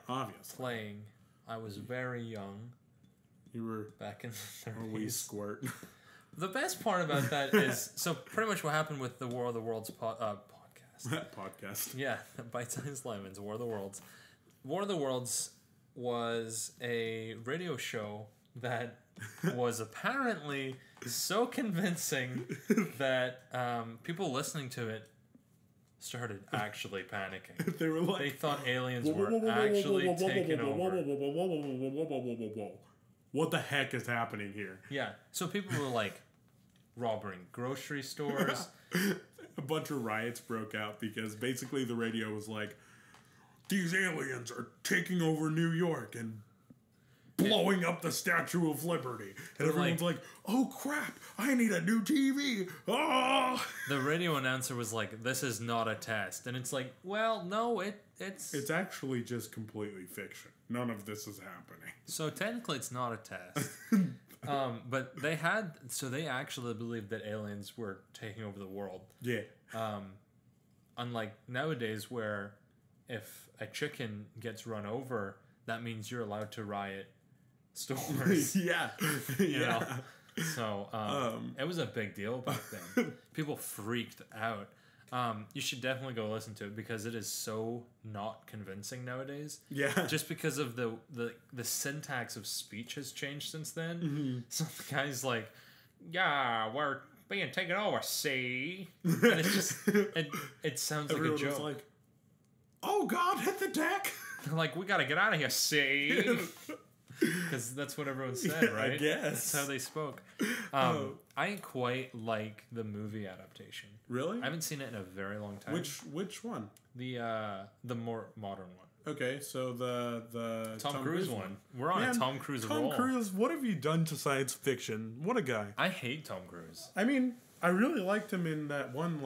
obviously playing. I was very young. You were back in the 30s. A wee squirt. The best part about that is, so pretty much what happened with the War of the Worlds podcast. Podcast. Yeah, Bite-Sized Lemons, War of the Worlds. War of the Worlds was a radio show that was apparently so convincing that people listening to it started actually panicking. They were like... They thought aliens were actually taking over. What the heck is happening here? Yeah, so people were like robbing grocery stores. A bunch of riots broke out because basically the radio was like, these aliens are taking over New York and blowing up the Statue of Liberty. And everyone's like, oh crap, I need a new TV. Oh! The radio announcer was like, this is not a test. And it's like, well, no, it's actually just completely fiction. None of this is happening. So technically it's not a test. But they actually believed that aliens were taking over the world. Yeah. Unlike nowadays where if a chicken gets run over, that means you're allowed to riot stores. Yeah. You know? So it was a big deal back then. People freaked out. You should definitely go listen to it because it is so not convincing nowadays. Yeah. Just because of the syntax of speech has changed since then. Mm-hmm. So the guy's like, yeah, we're being taken over, see? And it's just, it sounds like a joke. Like, oh God, hit the deck. They're like, we gotta get out of here, see? Because that's what everyone said, right? I guess. That's how they spoke. I quite like the movie adaptation. Really? I haven't seen it in a very long time. Which one? The more modern one. Okay, so the Tom Cruise one. We're on a Tom Cruise roll. Tom Cruise, what have you done to science fiction? What a guy. I hate Tom Cruise. I mean, I really liked him in that one,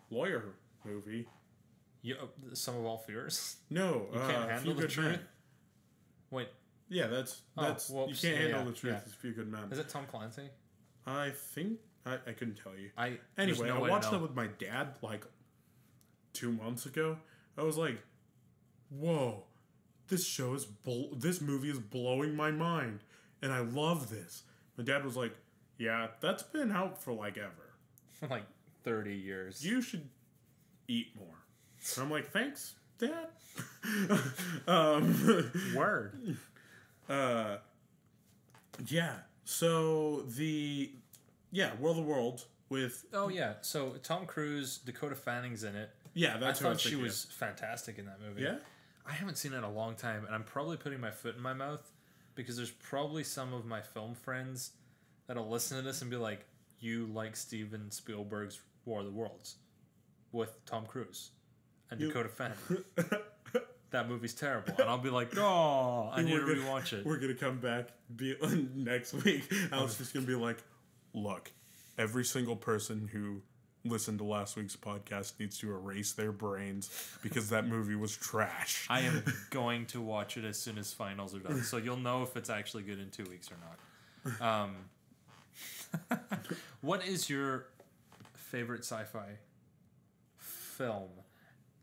lawyer movie. Sum of All Fears? No. You Can't Handle the Truth? Wait. Yeah, that's you can't handle the truth. It's Few Good Men. Is it Tom Clancy? I think I couldn't tell you. Anyway, I watched that with my dad 2 months ago. I was like, "Whoa, this movie is blowing my mind, and I love this." My dad was like, "Yeah, that's been out for ever, for 30 years. You should eat more." And I'm like, "Thanks, Dad." Word. Yeah. So World of Worlds with... Oh, yeah. So Tom Cruise, Dakota Fanning's in it. Yeah, that's I thought she was fantastic in that movie. Yeah? I haven't seen it in a long time, and I'm probably putting my foot in my mouth because there's probably some of my film friends that'll listen to this and be like, you like Steven Spielberg's War of the Worlds with Tom Cruise and Dakota Fanning. That movie's terrible. And I'll be like, oh, I need to rewatch it. We're going to come back next week. Alex is going to be like, look, every single person who listened to last week's podcast needs to erase their brains because that movie was trash. I am going to watch it as soon as finals are done. So you'll know if it's actually good in 2 weeks or not. What is your favorite sci-fi film?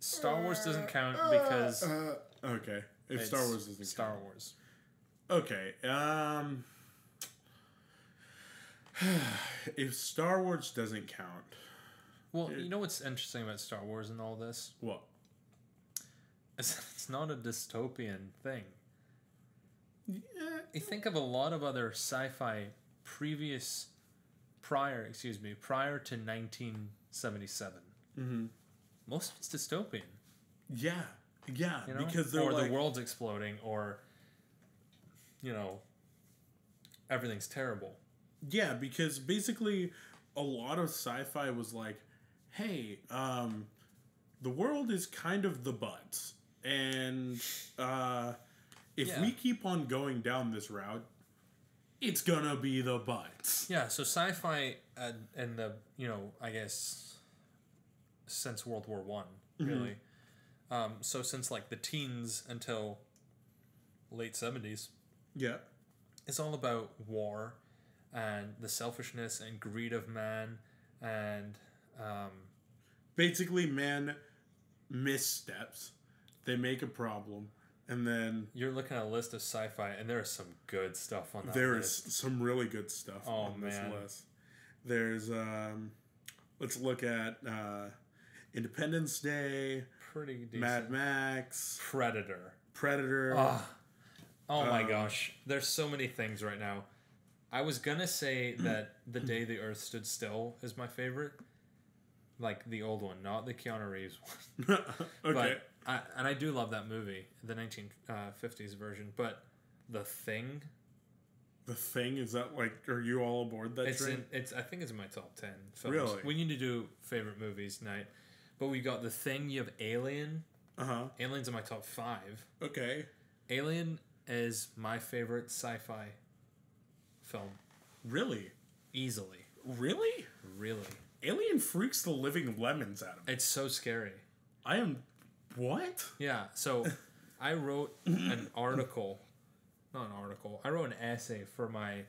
Star Wars doesn't count because... okay. If Star Wars doesn't count. Star Wars. Okay. If Star Wars doesn't count... Well, you know what's interesting about Star Wars and all this? What? It's not a dystopian thing. Yeah. You think of a lot of other sci-fi prior to 1977. Mm-hmm. Most of it's dystopian. Yeah, because or the world's exploding, or everything's terrible. Yeah, because basically a lot of sci-fi was like, hey, the world is kind of the butts, and if we keep on going down this route, it's gonna be the butts. Yeah, so sci-fi and the, I guess since World War One, really. So since like the teens until late 70s, Yeah. it's all about war and the selfishness and greed of man and basically man missteps. They make a problem. And then you're looking at a list of sci-fi, and there is some good stuff on that there list. is some really good stuff on this list. There's let's look at Independence Day, Pretty decent. Mad Max, Predator. Oh my gosh. There's so many things right now. I was gonna say that The Day the Earth Stood Still is my favorite. Like the old one, not the Keanu Reeves one. Okay. But I do love that movie, the 1950s version. But The Thing. The Thing, is that like, are you all aboard that train? I think it's in my top 10 films. Really? We need to do favorite movies night. But we got The Thing. You have Alien. Alien's in my top 5. Okay. Alien is my favorite sci-fi film. Really? Easily. Really? Really. Alien freaks the living lemons out of me. It's so scary. I am... What? Yeah, so I wrote an article. Not an article. I wrote an essay for my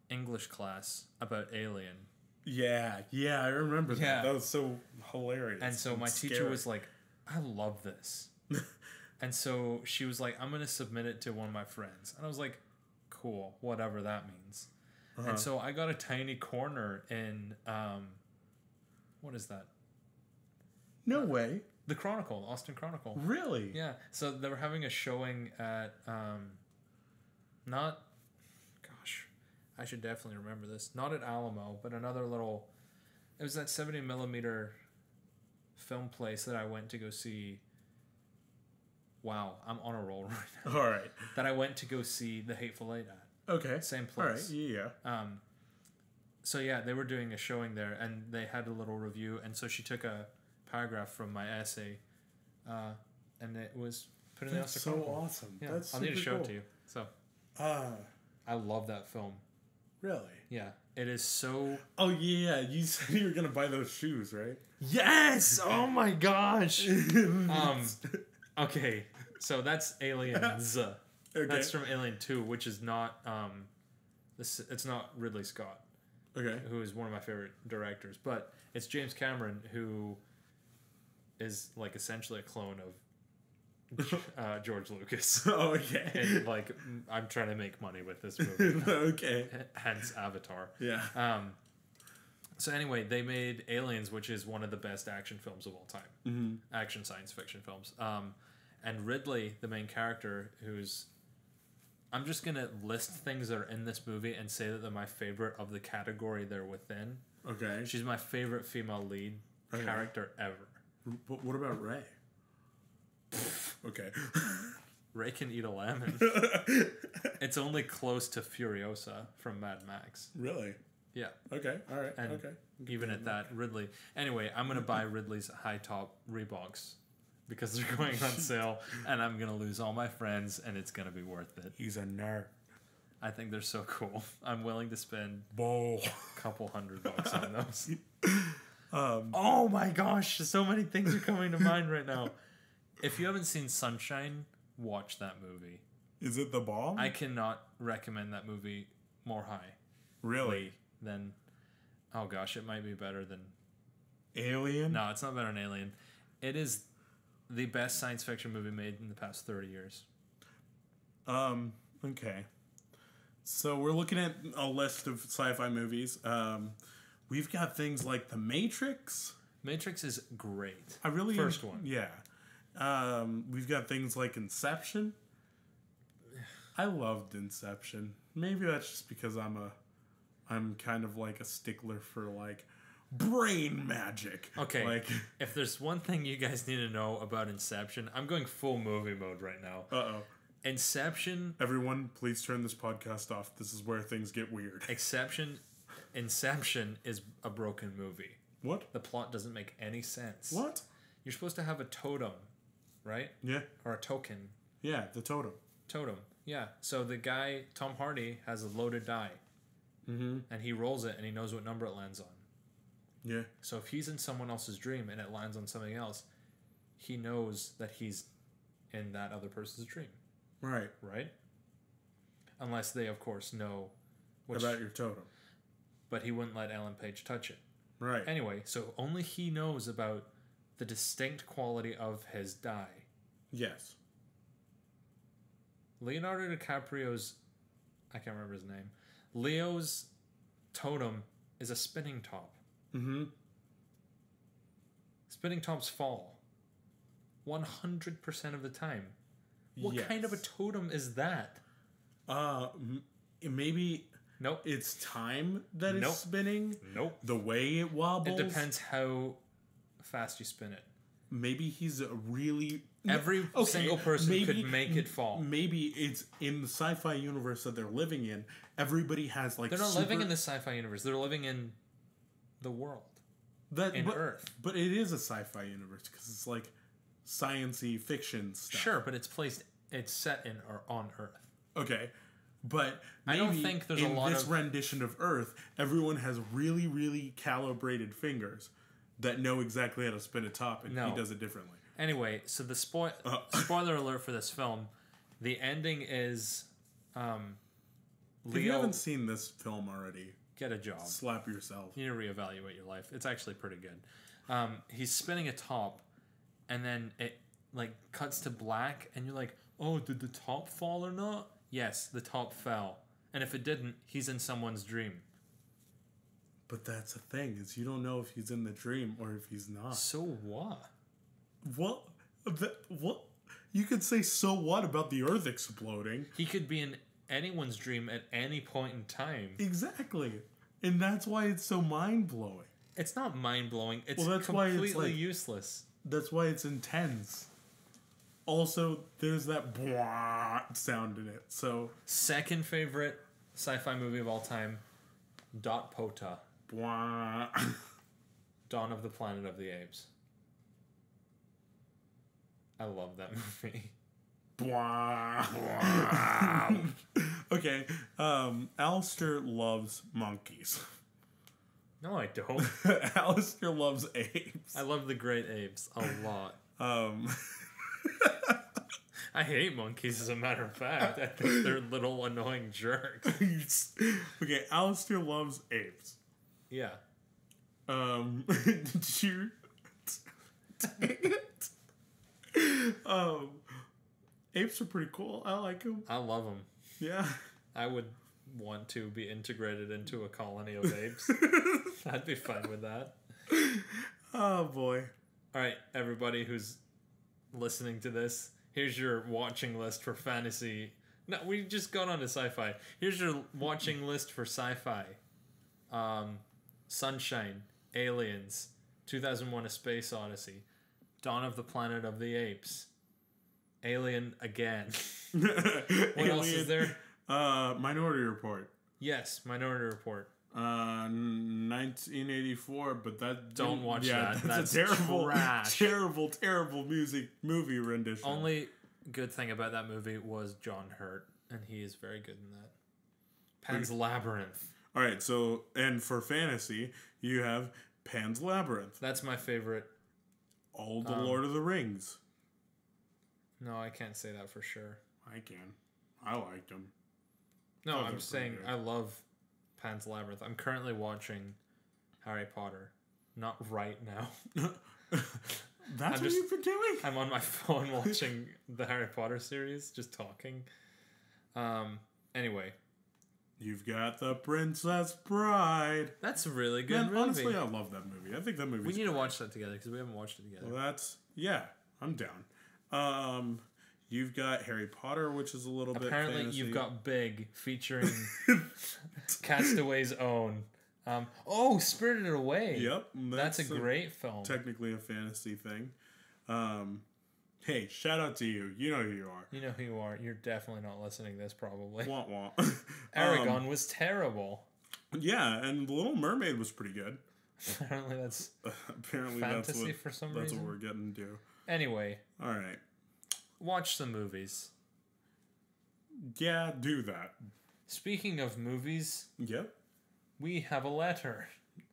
English class about Alien. Yeah, I remember that. Yeah. That was so hilarious. And so my teacher was like, I love this. And so she was like, I'm going to submit it to one of my friends. And I was like, cool, whatever that means. And so I got a tiny corner in, what is that? No way. The Chronicle, Austin Chronicle. Really? Yeah. So they were having a showing at, I should definitely remember this. Not at Alamo, but another little, it was that 70 millimeter film place that I went to go see. Wow, I'm on a roll right now. All right. That I went to go see The Hateful Eight at. Okay. Same place. All right. Yeah. So yeah, they were doing a showing there, and they had a little review, and so she took a paragraph from my essay, and it was put in the That's Austin so Chronicle. awesome. Yeah, That's I'll need to super show cool. it to you. So, I love that film. Really? Yeah, it is so. Oh yeah, you said you were gonna buy those shoes, right? Yes! Oh my gosh! Okay, so that's Aliens. Okay. That's from Alien 2, which is not it's not Ridley Scott. Okay. Who is one of my favorite directors, but it's James Cameron, who is like essentially a clone of George Lucas. Oh, okay. And like, I'm trying to make money with this movie. Okay. Hence Avatar. Yeah. So anyway, they made Aliens, which is one of the best action films of all time. Action science fiction films. And Ridley, the main character, who's... I'm just going to list things that are in this movie and say that they're my favorite of the category they're within. Okay. She's my favorite female lead character ever. But what about Ray? Okay. Ray can eat a lemon. It's only close to Furiosa from Mad Max. Really? Yeah. Okay. All right. And okay. even at that, Ridley. Anyway, I'm going to buy Ridley's high top Reeboks because they're going on sale, and I'm going to lose all my friends, and it's going to be worth it. He's a nerd. I think they're so cool. I'm willing to spend a couple $100 on those. Oh my gosh, so many things are coming to mind right now. If you haven't seen Sunshine, watch that movie. Is it the bomb? I cannot recommend that movie more high. Really? Than, oh gosh, it might be better than... Alien? No, it's not better than Alien. It is the best science fiction movie made in the past 30 years. Okay. So we're looking at a list of sci-fi movies. We've got things like The Matrix. Matrix is great. I really... First one. Yeah. We've got things like Inception. I loved Inception. Maybe that's just because I'm kind of like a stickler for like brain magic. Okay. Like, if there's one thing you guys need to know about Inception, I'm going full movie mode right now. uh-oh. Inception. Everyone, please turn this podcast off. This is where things get weird. Inception is a broken movie. What? The plot doesn't make any sense. What? You're supposed to have a totem, right? Yeah. Or a token. Yeah, the totem. Totem. Yeah. So the guy, Tom Hardy, has a loaded die. Mm-hmm. And he rolls it and he knows what number it lands on. Yeah. So if he's in someone else's dream and it lands on something else, he knows that he's in that other person's dream. Right. Right? Unless they, of course, know about your totem. But he wouldn't let Ellen Page touch it. Right. Anyway, so only he knows about the distinct quality of his die. Yes. Leonardo DiCaprio's... I can't remember his name. Leo's totem is a spinning top. Mm-hmm. Spinning tops fall 100% of the time. What kind of a totem is that? Maybe... Nope. It's time that it's spinning? Nope. The way it wobbles? It depends how fast you spin it. Maybe he's a really... Every single person could make it fall. Maybe it's in the sci-fi universe that they're living in. Everybody has like... They're not living in the sci-fi universe. They're living in the world. Earth. But it is a sci-fi universe because it's like science-y fiction stuff. Sure, but it's set in or on Earth. Okay. But maybe I don't think there's a lot in this rendition of Earth, everyone has really, really calibrated fingers that know exactly how to spin a top, and he does it differently. Anyway, so the spoiler alert for this film, the ending is Leo... If you haven't seen this film already, get a job. Slap yourself. You need to reevaluate your life. It's actually pretty good. He's spinning a top, and then it like cuts to black, and you're like, oh, did the top fall or not? Yes, the top fell. And if it didn't, he's in someone's dream. But that's the thing, is you don't know if he's in the dream or if he's not. So what? What? What? You could say so what about the Earth exploding? He could be in anyone's dream at any point in time. Exactly. And that's why it's so mind-blowing. It's not mind-blowing. It's that's completely why it's like, useless. That's why it's intense. Also, there's that blah sound in it. So second favorite sci-fi movie of all time, Dot Pota. Blah. Dawn of the Planet of the Apes. I love that movie. Blah. Okay. Alistair loves monkeys. No, I don't. Alistair loves apes. I love the great apes a lot. I hate monkeys, as a matter of fact. I think they're little annoying jerks. Okay, Alistair loves apes. Yeah. Did you... Dang it. Apes are pretty cool. I like them. I love them. Yeah. I would want to be integrated into a colony of apes. I'd be fine with that. Oh, boy. All right, everybody who's listening to this, here's your watching list for fantasy. No, we just got on to sci-fi. Here's your watching list for sci-fi. Sunshine, Aliens, 2001: A Space Odyssey, Dawn of the Planet of the Apes, Alien again. What else is there? Minority Report. Yes, Minority Report. 1984, but that don't watch that. That's a terrible movie rendition. Only good thing about that movie was John Hurt, and he is very good in that. Pan's Labyrinth. All right, so and for fantasy, you have Pan's Labyrinth. That's my favorite. All the Lord of the Rings. No, I can't say that for sure. I can. I liked them. No, I'm saying I love Pan's Labyrinth. I'm currently watching Harry Potter. Not right now. That's what you've been doing? I'm on my phone watching the Harry Potter series, just talking. Anyway. You've got The Princess Bride. That's a really good movie. Honestly, I love that movie. I think that movie. We need to watch that together because we haven't watched it together. Well, I'm down. You've got Harry Potter, which is a little bit apparently fantasy. You've got Big, featuring Castaway's own. Spirited Away. Yep. That's a great film. Technically a fantasy thing. Hey, shout out to you. You know who you are. You know who you are. You're definitely not listening to this, probably. Wah wah. Aragon was terrible. Yeah, and The Little Mermaid was pretty good. Apparently that's fantasy for some reason. That's reason. what we're getting to. Anyway. All right. Watch some movies. Yeah, do that. Speaking of movies, Yep. we have a letter.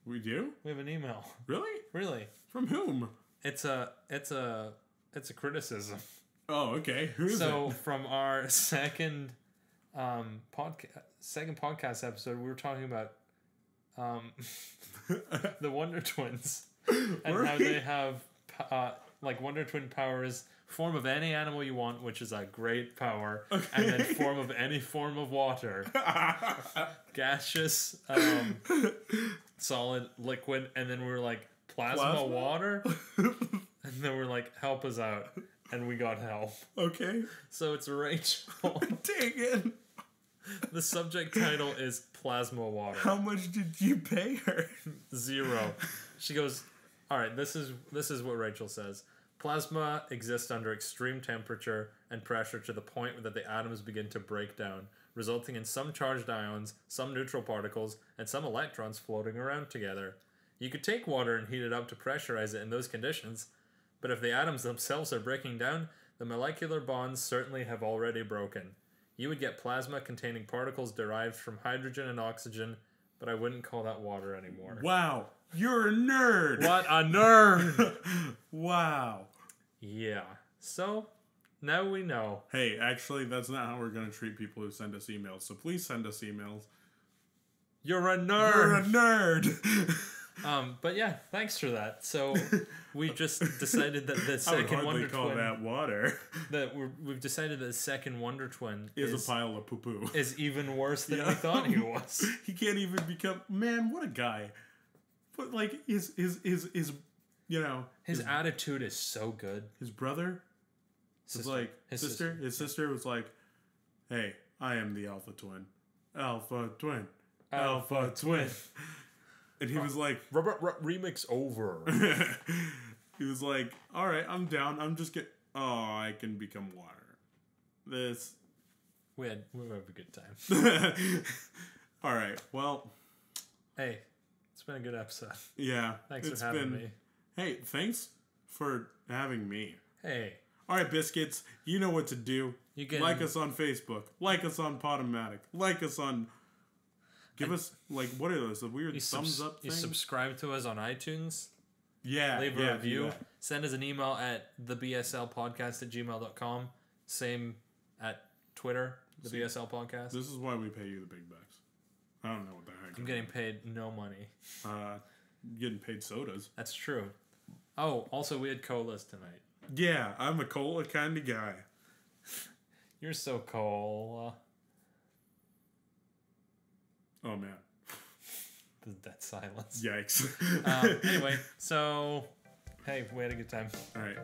We do? We have an email. Really? Really? From whom? It's a criticism. Oh, okay. Who is it? So from our second podcast episode, we were talking about the Wonder Twins and how they have like Wonder Twin powers, form of any animal you want, which is a great power, and then form of any form of water, gaseous, solid, liquid, and then we were like plasma? Water, and then we're like, help us out, and we got help. Okay. So it's Rachel. Dang it. The subject title is Plasma Water. How much did you pay her? 0. She goes, all right, this is what Rachel says. Plasma exists under extreme temperature and pressure to the point that the atoms begin to break down, resulting in some charged ions, some neutral particles, and some electrons floating around together. You could take water and heat it up to pressurize it in those conditions, but if the atoms themselves are breaking down, the molecular bonds certainly have already broken. You would get plasma containing particles derived from hydrogen and oxygen, but I wouldn't call that water anymore. Wow. You're a nerd. What a nerd! Wow. Yeah. So, now we know. Hey, actually, that's not how we're going to treat people who send us emails. So please send us emails. You're a nerd! You're a nerd! But yeah, thanks for that. So, we just decided that the second Wonder call Twin... that water. We've decided that the second Wonder Twin is a pile of poo-poo. Is even worse than we thought he was. He can't even become... Man, what a guy. But, like, his you know... His attitude is so good. His brother was like... His sister was like, hey, I am the Alpha Twin. Alpha Twin. Alpha Twin. And he was like... Remix over. He was like, all right, I'm down. I'm just get. Oh, I can become water. This... We have a good time. All right, well... Hey, it's been a good episode. Yeah. Thanks for having me. Hey, thanks for having me. Hey. All right, biscuits, you know what to do. You can like us on Facebook. Like us on Podomatic. Like us on... Give us, like, what are those? The weird thumbs up thing? You subscribe to us on iTunes. Yeah. Leave a review. Send us an email at thebslpodcast@gmail.com. Same at Twitter, the BSL Podcast. This is why we pay you the big bucks. I don't know what the heck. I'm getting paid no money. Getting paid sodas. That's true. Oh, also we had colas tonight. Yeah, I'm a cola kind of guy. You're so cola. Oh, man. The dead silence. Yikes. Anyway, so, hey, we had a good time. All right.